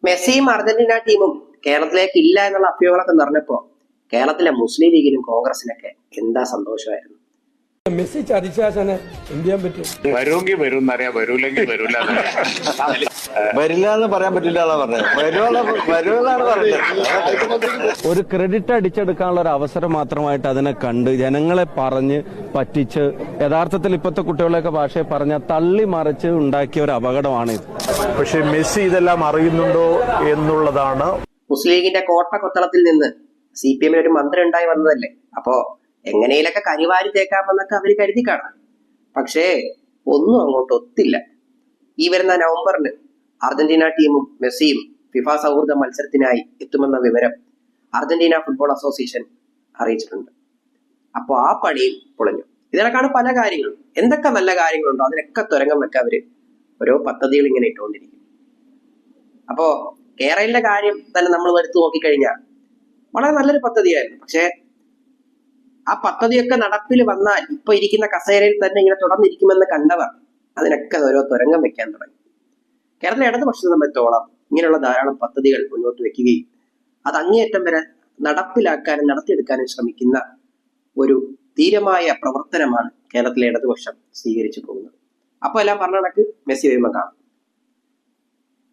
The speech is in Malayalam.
മെസ്സിയും അർജന്റീന ടീമും കേരളത്തിലേക്ക് ഇല്ല എന്നുള്ള അഭ്യൂഹങ്ങളൊക്കെ നിറഞ്ഞപ്പോ കേരളത്തിലെ മുസ്ലിം ലീഗിനും കോൺഗ്രസിനൊക്കെ എന്താ സന്തോഷമായിരുന്നു. മെസ്സി ചതിച്ചാശനെ എന്ത് ചെയ്യാൻ പറ്റും? വരുമെങ്കിൽ വരും എന്നറിയാം, വരൂല്ലെങ്കിൽ വരൂല. വരില്ല എന്ന് പറയാൻ പറ്റില്ല വരുമെന്നാണ് പറഞ്ഞത്. ഒരു ക്രെഡിറ്റ് അടിച്ചെടുക്കാനുള്ള ഒരു അവസരം മാത്രമായിട്ട് അതിനെ കണ്ട് ജനങ്ങളെ പറഞ്ഞ് പറ്റിച്ച് യഥാർത്ഥത്തിൽ ഇപ്പോഴത്തെ കുട്ടികളെയൊക്കെ ഭാഷയെ പറഞ്ഞ തള്ളി മറിച്ച് ഉണ്ടാക്കിയ ഒരു അപകടമാണ് ഇത്. പക്ഷെ മെസ്സി ഇതെല്ലാം അറിയുന്നുണ്ടോ എന്നുള്ളതാണ്. മുസ്ലിം ലീഗിന്റെ കോട്ട കൊത്തളത്തിൽ നിന്ന് CPM ഒരു മന്ത്രി ഉണ്ടായി വന്നതല്ലേ, അപ്പോ എങ്ങനെയൊക്കെ കരിവാരി തേക്കാമെന്നൊക്കെ അവര് കരുതി കാണാം. പക്ഷേ ഒന്നും അങ്ങോട്ട് ഒത്തില്ല. ഈ വരുന്ന നവംബറിന് അർജന്റീന ടീമും മെസ്സിയും ഫിഫ സൗഹൃദ മത്സരത്തിനായി എത്തുമെന്ന വിവരം അർജന്റീന ഫുട്ബോൾ അസോസിയേഷൻ അറിയിച്ചിട്ടുണ്ട്. അപ്പോൾ ആ പണിയും പൊളിഞ്ഞു. ഇതിനൊക്കെയാണ് പല കാര്യങ്ങളും, എന്തൊക്കെ നല്ല കാര്യങ്ങളുണ്ടോ അതിനൊക്കെ തുരങ്കം വെക്കാൻ അവര് ഓരോ പദ്ധതികൾ ഇങ്ങനെ ഇട്ടുകൊണ്ടിരിക്കും. അപ്പോ കേരളയിലെ കാര്യം തന്നെ നമ്മൾ എടുത്തു നോക്കിക്കഴിഞ്ഞാൽ വളരെ നല്ലൊരു പദ്ധതിയായിരുന്നു. പക്ഷെ ആ പദ്ധതിയൊക്കെ നടപ്പിൽ വന്നാൽ ഇപ്പൊ ഇരിക്കുന്ന കസേരയിൽ തന്നെ ഇങ്ങനെ തുടർന്നിരിക്കുമെന്ന് കണ്ടവർ അതിനൊക്കെ ഓരോ തുരങ്കം വെക്കാൻ തുടങ്ങി. കേരളത്തിലെ ഇടതുപക്ഷത്തെ സംബന്ധിച്ചോളം ഇങ്ങനെയുള്ള ധാരാളം പദ്ധതികൾ മുന്നോട്ട് വെക്കുകയും അത് അങ്ങേയറ്റം വരെ നടപ്പിലാക്കാനും നടത്തിയെടുക്കാനും ശ്രമിക്കുന്ന ഒരു ധീരമായ പ്രവർത്തനമാണ് കേരളത്തിലെ ഇടതുപക്ഷം സ്വീകരിച്ചു പോകുന്നത്. അപ്പൊ എല്ലാം പറഞ്ഞ കണക്ക് മെസ്സി വരുമ്പോൾ കാണാം.